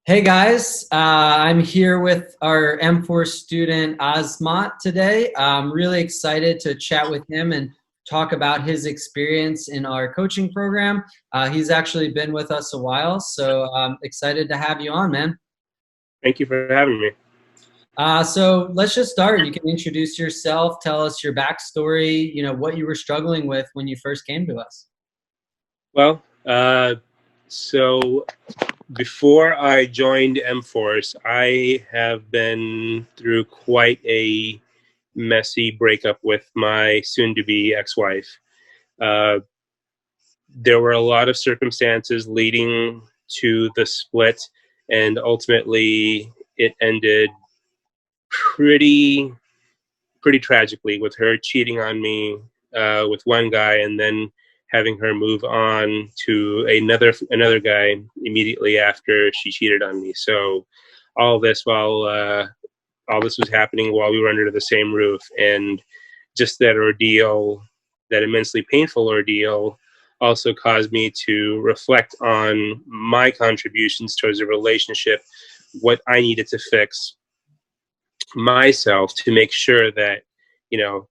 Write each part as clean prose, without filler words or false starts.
Hey guys, I'm here with our MForce student Azmat today. I'm really excited to chat with him and talk about his experience in our coaching program. He's actually been with us a while, so I'm excited to have you on, man. Thank you for having me. So let's just start. You can introduce yourself, tell us your backstory, what you were struggling with when you first came to us. Well, so before I joined MForce, I have been through quite a messy breakup with my soon-to-be ex-wife. Uh, there were a lot of circumstances leading to the split, and ultimately it ended pretty pretty tragically with her cheating on me with one guy and then having her move on to another guy immediately after she cheated on me. So all this while all this was happening while we were under the same roof, and just that ordeal, that immensely painful ordeal, also caused me to reflect on my contributions towards the relationship, what I needed to fix myself to make sure that, you know,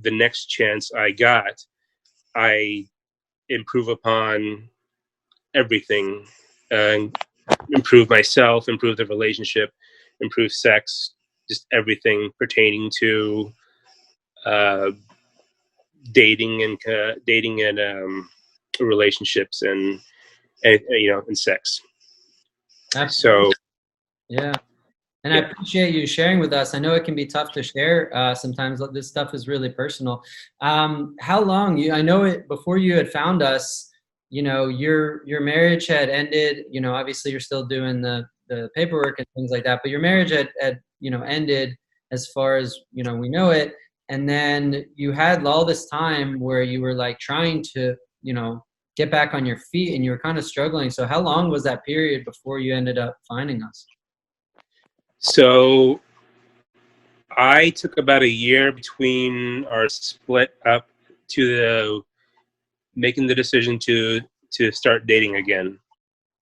the next chance I got, I improve upon everything, and improve myself, improve the relationship, improve sex, just everything pertaining to uh, dating and relationships and and sex. Absolutely. So Yeah. And I yeah. appreciate you sharing with us. I know it can be tough to share sometimes. This stuff is really personal. How long I know it before you had found us. Your marriage had ended. Obviously you're still doing the paperwork and things like that. But your marriage had ended as far as we know it. And then you had all this time where you were like trying to get back on your feet, and you were kind of struggling. So how long was that period before you ended up finding us? So I took about a year between our split up to the making the decision to start dating again.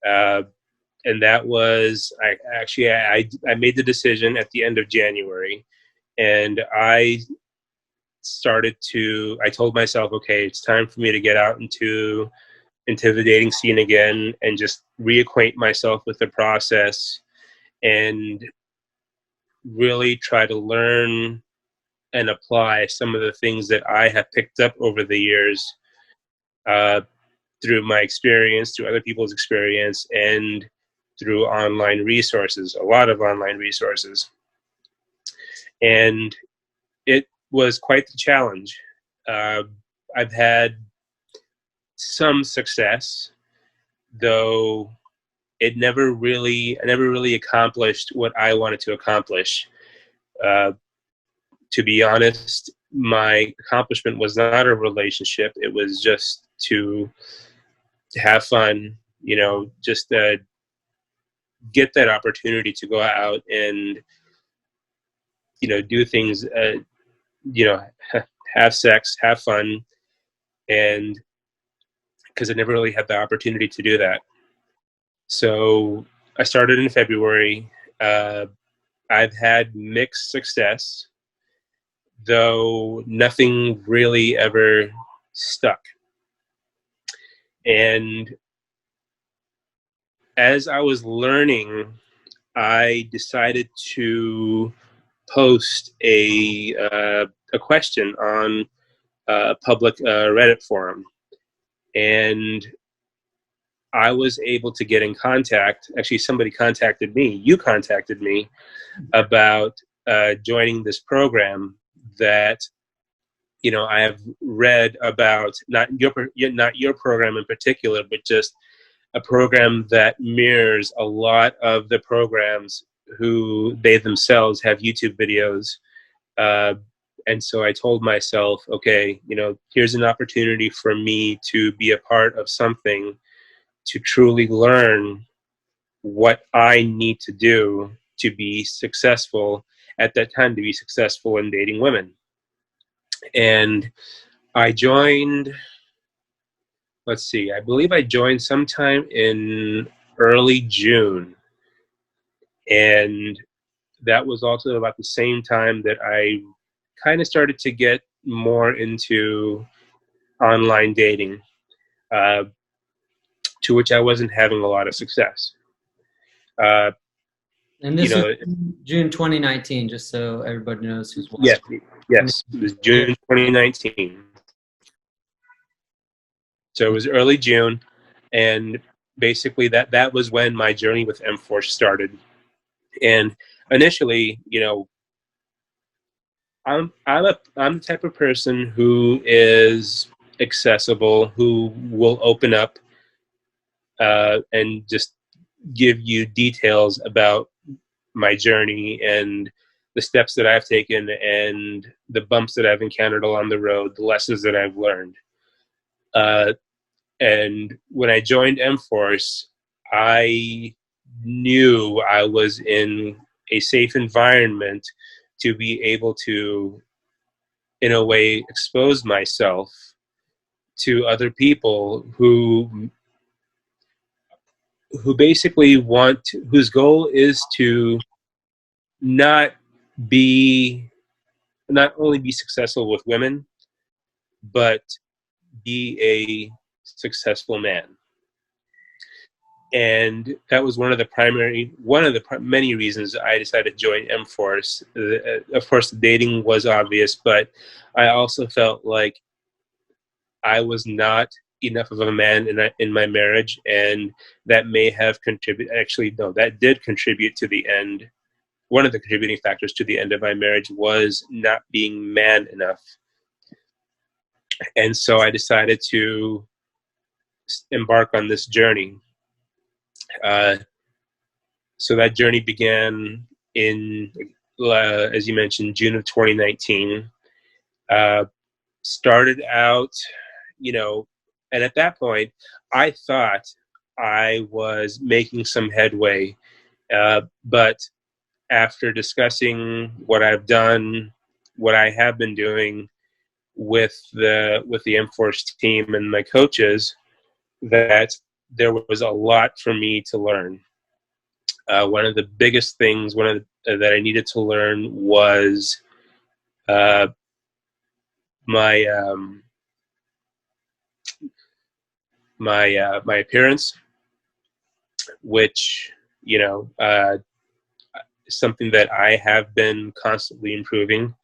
Uh, and that was I made the decision at the end of January, and I told myself, okay, it's time for me to get out into the dating scene again and just reacquaint myself with the process and really try to learn and apply some of the things that I have picked up over the years, uh, through my experience, through other people's experience, and through online resources, a lot of online resources. And it was quite the challenge. Uh, I've had some success, though I never really accomplished what I wanted to accomplish. Uh, to be honest, my accomplishment was not a relationship. It was just to have fun, just get that opportunity to go out and do things, you know have sex, have fun, and because I never really had the opportunity to do that. So I started in February. uh, I've had mixed success, though nothing really ever stuck. And as I was learning, I decided to post a question on a public Reddit forum, and I was able to get in contact. Actually, somebody contacted me. You contacted me about joining this program that I have read about. Not your program in particular, but just a program that mirrors a lot of the programs who they themselves have YouTube videos. Uh, and so I told myself, okay, here's an opportunity for me to be a part of something to truly learn what I need to do to be successful at that time, to be successful in dating women. And I joined, let's see, I believe I joined sometime in early June. And that was also about the same time that I kind of started to get more into online dating, uh, to which I wasn't having a lot of success. Uh, And you this is know, June 2019, just so everybody knows who's watching. yes, yes, it was June 2019. So it was early June, and basically that was when my journey with MForce started. And initially, I'm the type of person who is accessible, who will open up and just give you details about my journey and the steps that I've taken and the bumps that I've encountered along the road, the lessons that I've learned. Uh, and when I joined MForce, I knew I was in a safe environment to be able to, in a way, expose myself to other people who basically whose goal is to not be not only be successful with women, but be a successful man. And that was one of the many reasons I decided to join MForce. Of course, the dating was obvious, but I also felt like I was not enough of a man in my marriage, and that may have contributed. Actually, no, that did contribute to the end. One of the contributing factors to the end of my marriage was not being man enough, and so I decided to embark on this journey. Uh, so that journey began in, as you mentioned, June of 2019. Uh, Started out, you know, and at that point, I thought I was making some headway. But after discussing what I've done, what I have been doing with the MForce team and my coaches, that there was a lot for me to learn. One of the biggest things, that I needed to learn was uh, my my appearance, which you know is something that I have been constantly improving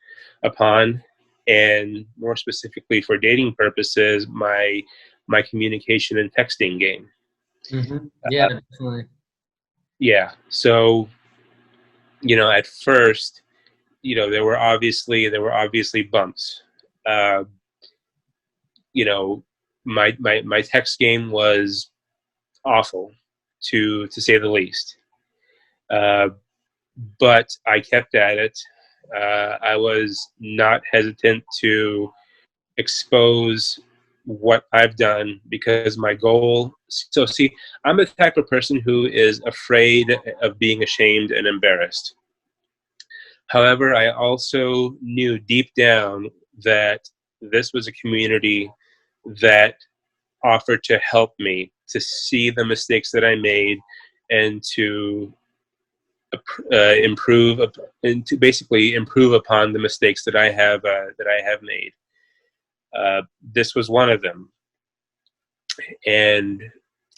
upon, and more specifically for dating purposes, my communication and texting game. Mm-hmm. Yeah, definitely. Yeah, so at first, there were obviously bumps. Uh, you know, my text game was awful, to say the least. Uh, but I kept at it. I was not hesitant to expose what I've done because my goal. So, see, I'm the type of person who is afraid of being ashamed and embarrassed. However, I also knew deep down that this was a community that offered to help me to see the mistakes that I made and to improve and to basically improve upon the mistakes that I have made. This was one of them, and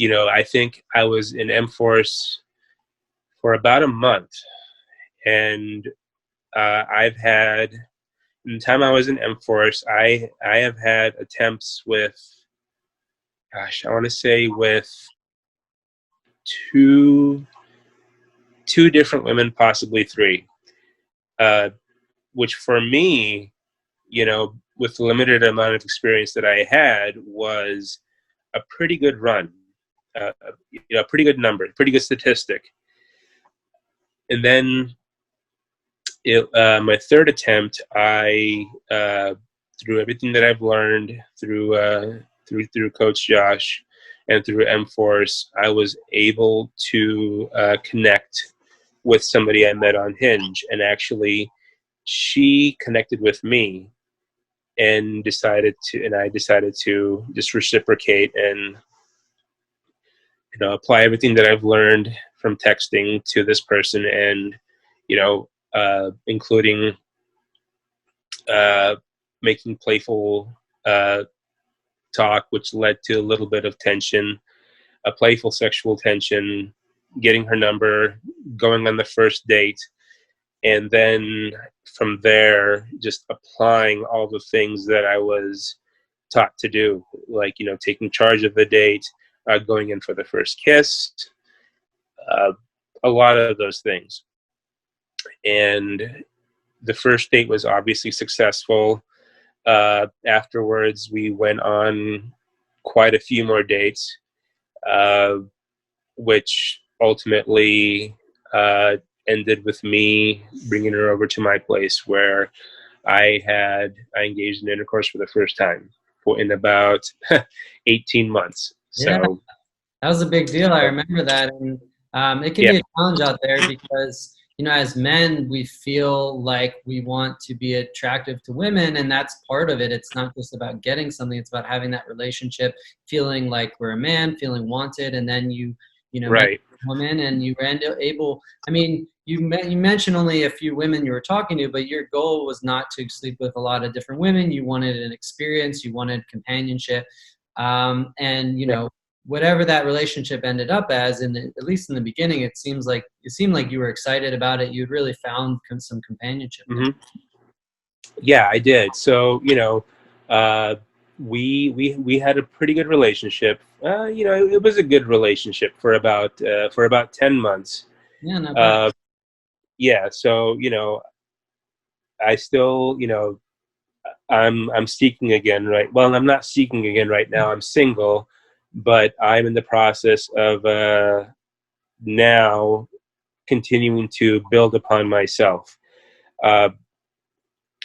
I think I was in MForce for about a month, and I've had in the time I was in MForce, I have had attempts with, gosh, I want to say with two two different women, possibly three, uh, which for me, with the limited amount of experience that I had, was a pretty good run, a pretty good number, pretty good statistic. And then my third attempt, I through everything that I've learned through Coach Josh and through MForce, I was able to connect with somebody I met on Hinge, and actually, she connected with me and I decided to just reciprocate and apply everything that I've learned from texting to this person, and including making playful talk, which led to a little bit of tension, a playful sexual tension, getting her number, going on the first date, and then from there, just applying all the things that I was taught to do, like, taking charge of the date, going in for the first kiss, uh, a lot of those things. And the first date was obviously successful. Afterwards, we went on quite a few more dates, which ultimately ended with me bringing her over to my place, where I engaged in intercourse for the first time in about 18 months. Yeah, So that was a big deal. I remember that. And it can yeah, be a challenge out there because, as men, we feel like we want to be attractive to women, and that's part of it. It's not just about getting something, it's about having that relationship, feeling like we're a man, feeling wanted, and then meet right. a woman and you were able, I mean, you mentioned only a few women you were talking to, but your goal was not to sleep with a lot of different women. You wanted an experience, you wanted companionship. And whatever that relationship ended up as, at least in the beginning, it seemed like you were excited about it. You'd really found some companionship there. Mm-hmm. Yeah, I did. So, uh, we had a pretty good relationship. It was a good relationship for about 10 months. Yeah, not bad. Uh, yeah. So, I still, I'm seeking again, right? Well, I'm not seeking again right now. I'm single, but I'm in the process of now continuing to build upon myself. Uh,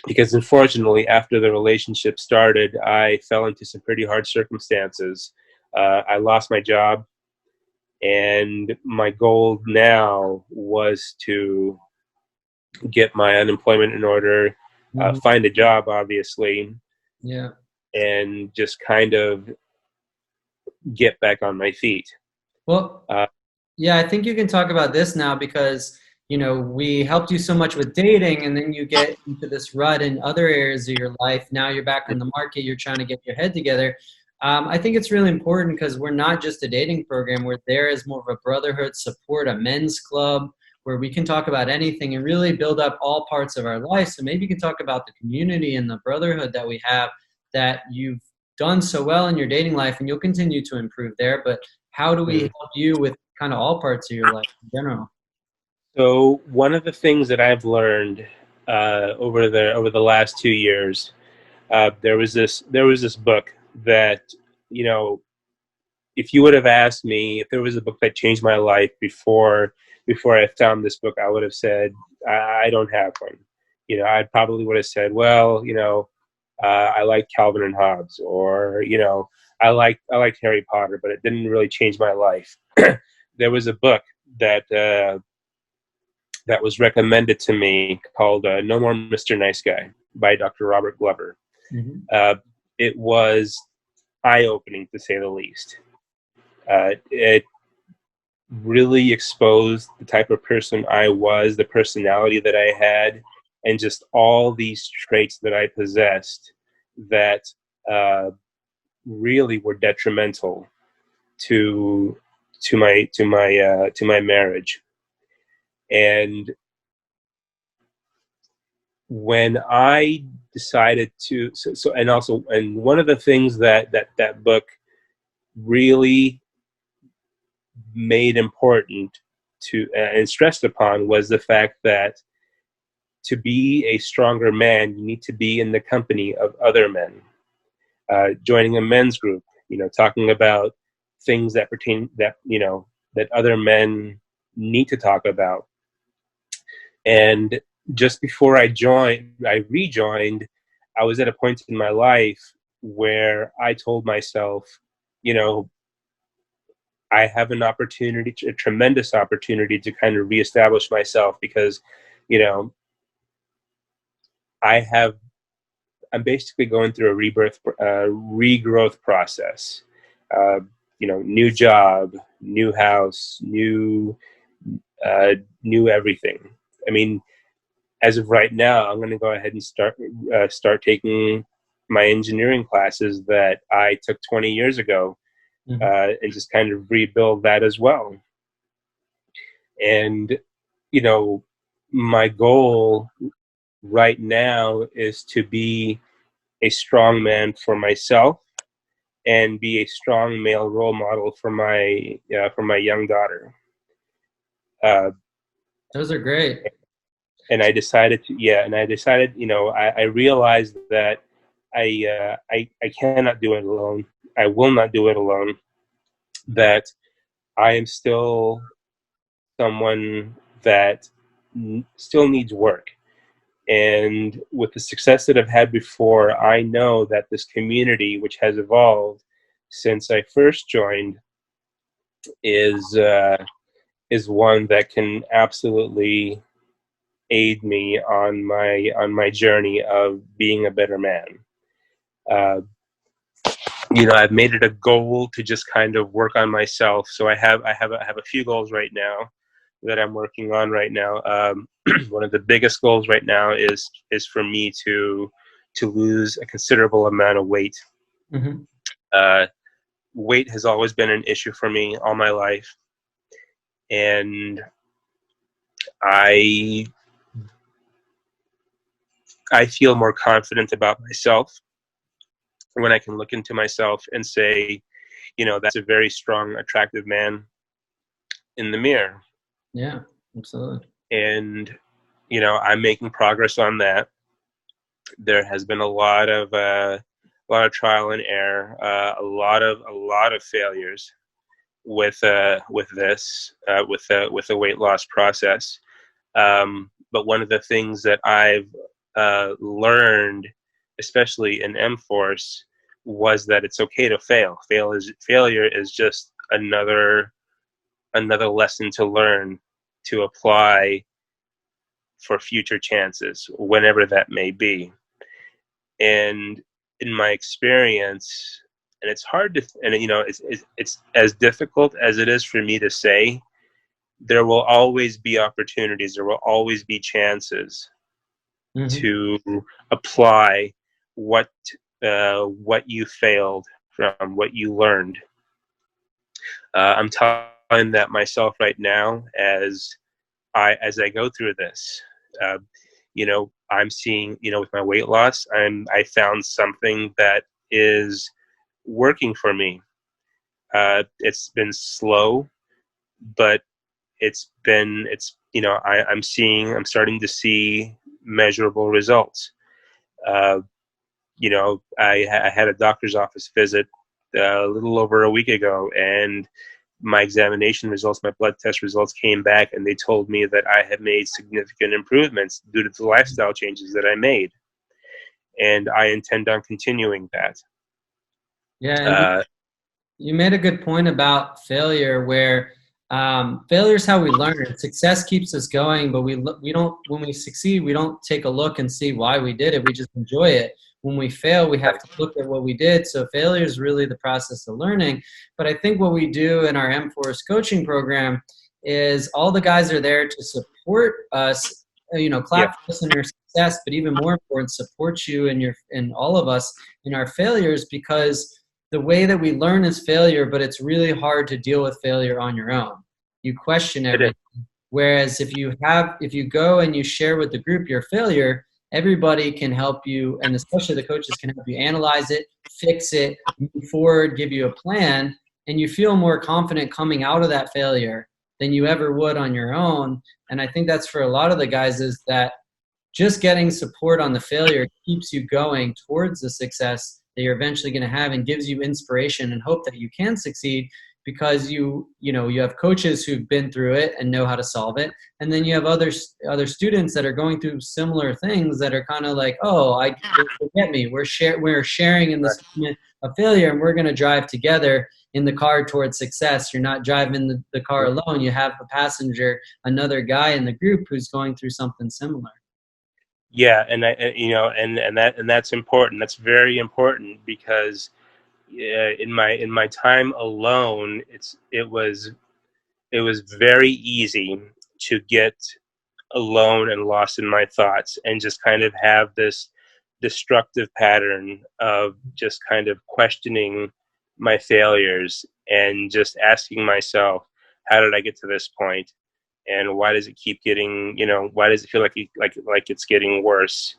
because unfortunately, after the relationship started, I fell into some pretty hard circumstances. I lost my job, and my goal now was to get my unemployment in order, Mhm. find a job, obviously, Yeah. and just kind of get back on my feet. Well, Uh, yeah, I think you can talk about this now because, we helped you so much with dating, and then you get into this rut in other areas of your life. Now you're back on the market, you're trying to get your head together. I think it's really important because we're not just a dating program. We're there as more of a brotherhood support, a men's club where we can talk about anything and really build up all parts of our life. So maybe you can talk about the community and the brotherhood that we have that you've done so well in your dating life, and you'll continue to improve there. But how do we mm. help you with kind of all parts of your life in general? So one of the things that I've learned over the last 2 years, there was this book that, you know if you would have asked me if there was a book that changed my life before I found this book, I would have said I don't have one. I probably would have said, well, I like Calvin and Hobbes, or I like Harry Potter, but it didn't really change my life. There was a book that was recommended to me called "No More Mr. Nice Guy" by Dr. Robert Glover. Hmm. Uh, it was eye-opening, to say the least. It really exposed the type of person I was, the personality that I had, and just all these traits that I possessed that uh, really were detrimental to to my marriage. And when I decided to, and one of the things that book really made important to and stressed upon was the fact that to be a stronger man, you need to be in the company of other men, joining a men's group, talking about things that pertain that other men need to talk about. And just before I rejoined, I was at a point in my life where I told myself, you know, I have an opportunity, a tremendous opportunity to kind of reestablish myself because, you know, I have, I'm basically going through a regrowth process. Uh, New job, new house, knew everything. I mean, as of right now, I'm going to go ahead and start taking my engineering classes that I took 20 years ago, Mm-hmm. and just kind of rebuild that as well. And, you know, my goal right now is to be a strong man for myself and be a strong male role model for my young daughter. Uh, Those are great. and I decided to, yeah, and I decided, I realized that I cannot do it alone. I will not do it alone. That I am still someone that still needs work. And with the success that I've had before, I know that this community, which has evolved since I first joined, is one that can absolutely aid me on my journey of being a better man. Uh, I've made it a goal to just kind of work on myself. So I have a few goals right now that I'm working on right now. One of the biggest goals right now is for me to lose a considerable amount of weight. Mm-hmm. Uh, Weight has always been an issue for me all my life, and I feel more confident about myself when I can look into myself and say, that's a very strong, attractive man in the mirror. Yeah, absolutely. And, I'm making progress on that. There has been a lot of trial and error, a lot of failures with this with the weight loss process. But one of the things that I've learned, especially in MForce, was that it's okay to fail. Failure is just another lesson to learn, to apply for future chances, whenever that may be. And in my experience, and it's hard to, and it's as difficult as it is for me to say, there will always be opportunities, there will always be chances Mm-hmm. to apply what you failed from, what you learned. I'm telling that myself right now as I go through this. Uh, I'm seeing, with my weight loss, I found something that is working for me. It's been slow, but I'm starting to see measurable results. Uh, I had a doctor's office visit a little over a week ago, and my examination results, my blood test results came back, and they told me that I had made significant improvements due to the lifestyle changes that I made. And I intend on continuing that. Yeah, and Uh, you made a good point about failure, where failure is how we learn. Success keeps us going, but we don't. When we succeed, we don't take a look and see why we did it. We just enjoy it. When we fail, we have to look at what we did. So failure is really the process of learning. But I think what we do in our MForce coaching program is all the guys are there to support us. yeah, Clap for us in your success, but even more important, support you and all of us in our failures, because the way that we learn is failure, but it's really hard to deal with failure on your own. You question it is. everything. Whereas if you go and you share with the group your failure, everybody can help you, and especially the coaches can help you analyze it, fix it, move forward, give you a plan, and you feel more confident coming out of that failure than you ever would on your own. And I think that's for a lot of the guys, is that just getting support on the failure keeps you going towards the success that you're eventually going to have, and gives you inspiration and hope that you can succeed, because you have coaches who've been through it and know how to solve it, and then you have other students that are going through similar things that are kind of like, oh, I get me. We're sharing in Right. this moment of failure, and we're going to drive together in the car towards success. You're not driving the car alone. You have a passenger, another guy in the group who's going through something similar. Yeah, and that's important. That's very important, because in my time alone, it was very easy to get alone and lost in my thoughts and just kind of have this destructive pattern of just kind of questioning my failures and just asking myself, how did I get to this point? And why does it keep getting, why does it feel like it's getting worse?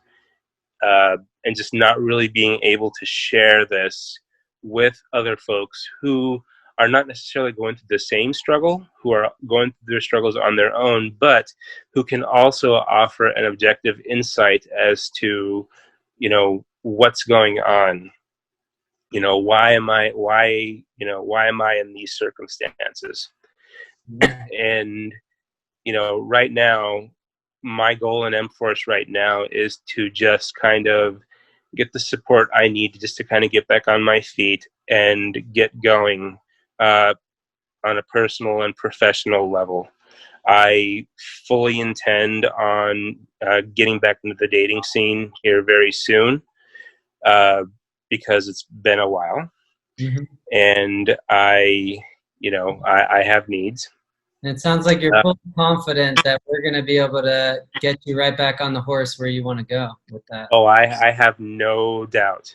And just not really being able to share this with other folks who are not necessarily going through the same struggle, who are going through their struggles on their own, but who can also offer an objective insight as to, what's going on. Why am I in these circumstances? And, right now, my goal in MForce right now is to just kind of get the support I need just to kind of get back on my feet and get going on a personal and professional level. I fully intend on getting back into the dating scene here very soon because it's been a while. Mm-hmm. And I have needs. And it sounds like you're fully confident that we're going to be able to get you right back on the horse where you want to go with that. Oh, I have no doubt.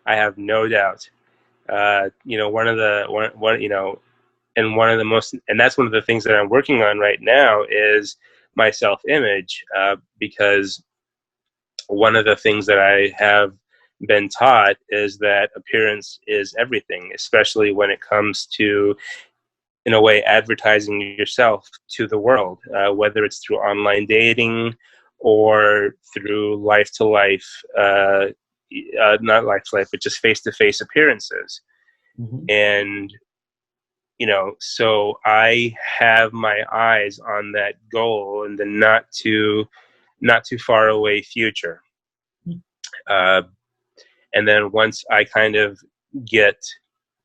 I have no doubt. One of the most, and that's one of the things that I'm working on right now is my self-image, because one of the things that I have been taught is that appearance is everything, especially when it comes to, in a way, advertising yourself to the world, whether it's through online dating or through life-to-life, not life-to-life, but just face-to-face appearances. Mm-hmm. And, so I have my eyes on that goal in the not too far away future. And then once I kind of get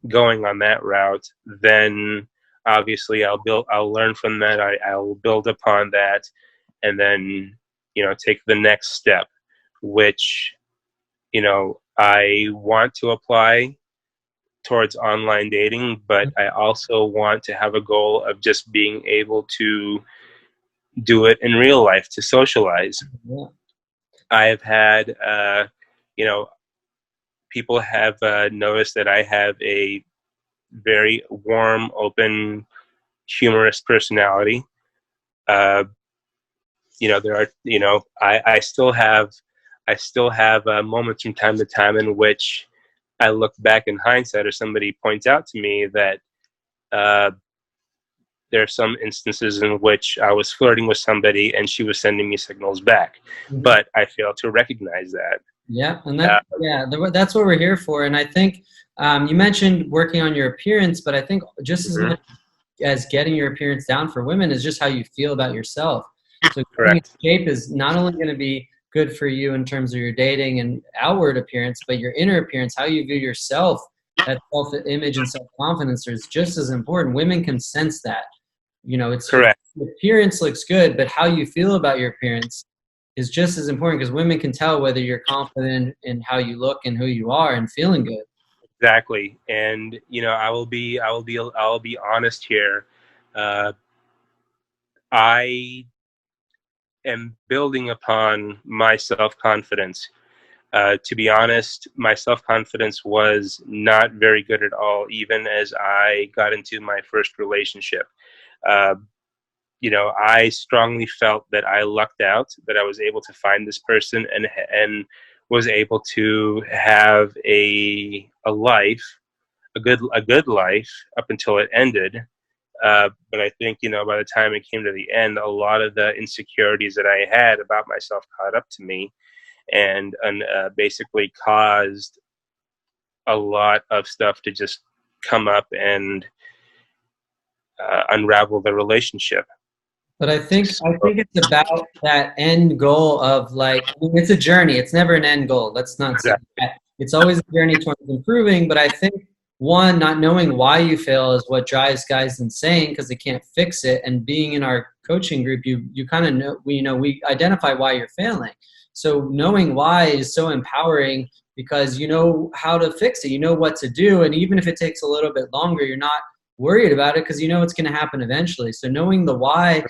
going on that route, then obviously I'll learn from that. I'll build upon that, and then, take the next step, which, I want to apply towards online dating, but I also want to have a goal of just being able to do it in real life, to socialize. Yeah. I have had, people have noticed that I have a very warm, open, humorous personality. There are, I still have moments from time to time in which I look back in hindsight, or somebody points out to me that there are some instances in which I was flirting with somebody and she was sending me signals back, Mm-hmm. but I failed to recognize that. Yeah, and that's what we're here for. And I think you mentioned working on your appearance, but I think just as much as getting your appearance down for women is just how you feel about yourself. So getting in shape is not only going to be good for you in terms of your dating and outward appearance, but your inner appearance, how you view yourself, that self-image and self-confidence is just as important. Women can sense that. It's correct. The appearance looks good, but how you feel about your appearance is just as important, because women can tell whether you're confident in how you look and who you are and feeling good. Exactly. And, I'll be honest here. I am building upon my self-confidence. To be honest, my self-confidence was not very good at all, even as I got into my first relationship. I strongly felt that I lucked out, that I was able to find this person and was able to have a life, a good life up until it ended. But I think, by the time it came to the end, a lot of the insecurities that I had about myself caught up to me, and basically caused a lot of stuff to just come up and unravel the relationship. But I think it's about that end goal of it's a journey. It's never an end goal. Let's not say that. It's always a journey towards improving. But I think one, not knowing why you fail is what drives guys insane, because they can't fix it. And being in our coaching group, you kind of know, we identify why you're failing. So knowing why is so empowering, because you know how to fix it. You know what to do. And even if it takes a little bit longer, you're not worried about it because you know it's going to happen eventually. So knowing the why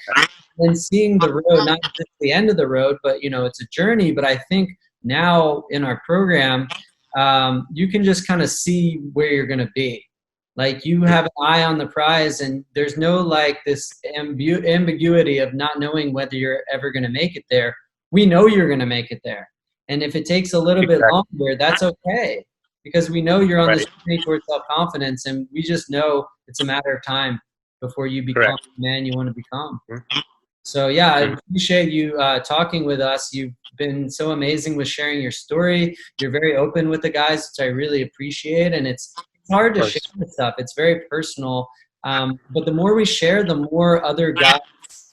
and seeing the road, not just the end of the road, but you know, it's a journey. But I think now in our program, you can just kind of see where you're going to be. Like you have an eye on the prize, and there's no like this ambiguity of not knowing whether you're ever going to make it there. We know you're going to make it there, and if it takes a little bit Exactly. longer, that's okay, because we know you're on this Right. journey towards self-confidence, and we just know it's a matter of time before you become Correct. the man you want to become. Mhm. So yeah, I Mhm. appreciate you talking with us. You've been so amazing with sharing your story. You're very open with the guys, which I really appreciate. And it's hard Of to share course. this stuff. It's very personal. But the more we share, the more other guys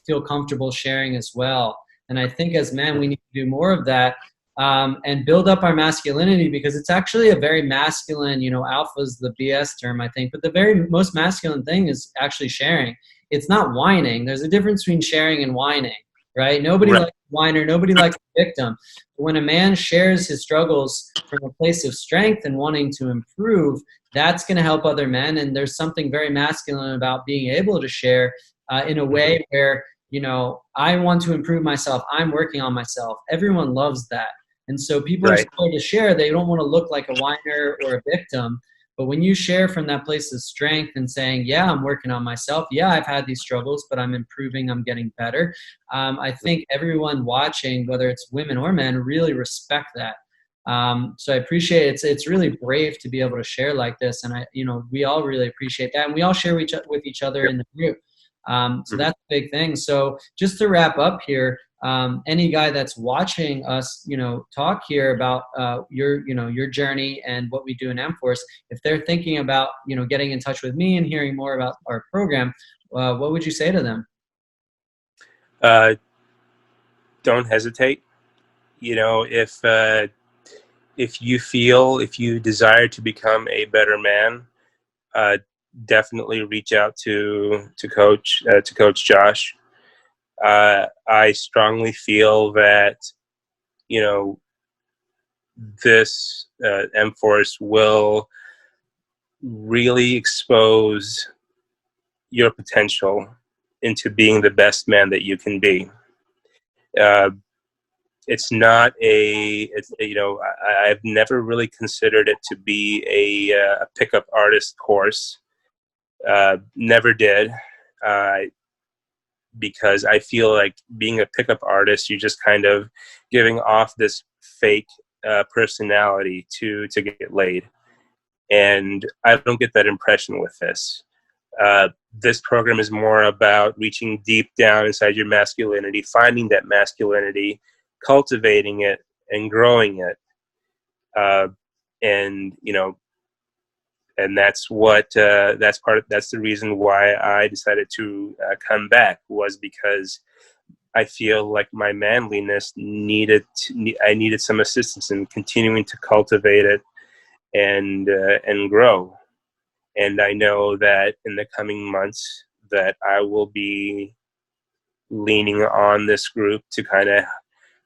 feel comfortable sharing as well. And I think as men, we need to do more of that, and build up our masculinity, because it's actually a very masculine, you know, alpha is the BS term, I think. But the very most masculine thing is actually sharing. It's not whining. There's a difference between sharing and whining, right? Nobody Right. likes a whiner. Nobody likes a victim. But when a man shares his struggles from a place of strength and wanting to improve, that's going to help other men. And there's something very masculine about being able to share in a Mhm. way where, you know, I want to improve myself. I'm working on myself. Everyone loves that. And so people are Right. scared to share. They don't want to look like a whiner or a victim. But when you share from that place of strength and saying, yeah, I'm working on myself. Yeah, I've had these struggles, but I'm improving. I'm getting better. I think everyone watching, whether it's women or men, really respect that. So I appreciate it. It's really brave to be able to share like this. And we all really appreciate that. And we all share with each other Yep. in the group. So Mhm. that's a big thing. So just to wrap up here, any guy that's watching us, you know, talk here about your journey and what we do in MForce, if they're thinking about, you know, getting in touch with me and hearing more about our program, what would you say to them? Uh, don't hesitate. You know, if you desire to become a better man, uh, definitely reach out to Coach Josh. I strongly feel that, you know, this M-Force will really expose your potential into being the best man that you can be. Uh, it's not you know, I've never really considered it to be a pickup artist course. Never did. Uh, because I feel like being a pickup artist, you're just kind of giving off this fake personality to get laid, and I don't get that impression with this. This program is more about reaching deep down inside your masculinity, finding that masculinity, cultivating it, and growing it. Uh, and you know, and that's the reason why I decided to come back, was because I feel like my manliness I needed some assistance in continuing to cultivate it and grow. And I know that in the coming months that I will be leaning on this group to kind of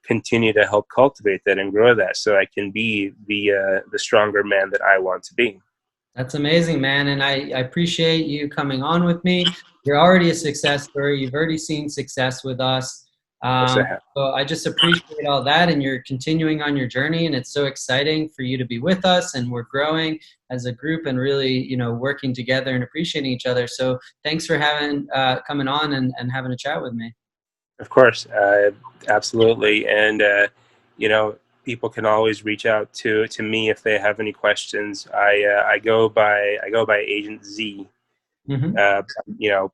continue to help cultivate that and grow that, so I can be the stronger man that I want to be. That's amazing, man. And I appreciate you coming on with me. You're already a success story. You've already seen success with us. Yes, I have. So I just appreciate all that. And you're continuing on your journey. And it's so exciting for you to be with us. And we're growing as a group and really, you know, working together and appreciating each other. So thanks for coming on and having a chat with me. Of course, absolutely, and you know, people can always reach out to me if they have any questions. I go by Agent Z. Hmm. Uh, you know,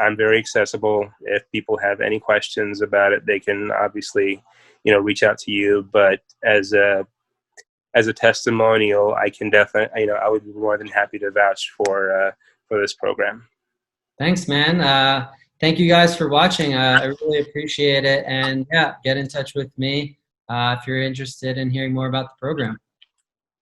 I'm very accessible. If people have any questions about it, they can obviously, you know, reach out to you. But as a testimonial, I can definitely, you know, I would be more than happy to vouch for this program. Thanks, man. Thank you guys for watching. I really appreciate it. And yeah, get in touch with me if you're interested in hearing more about the program.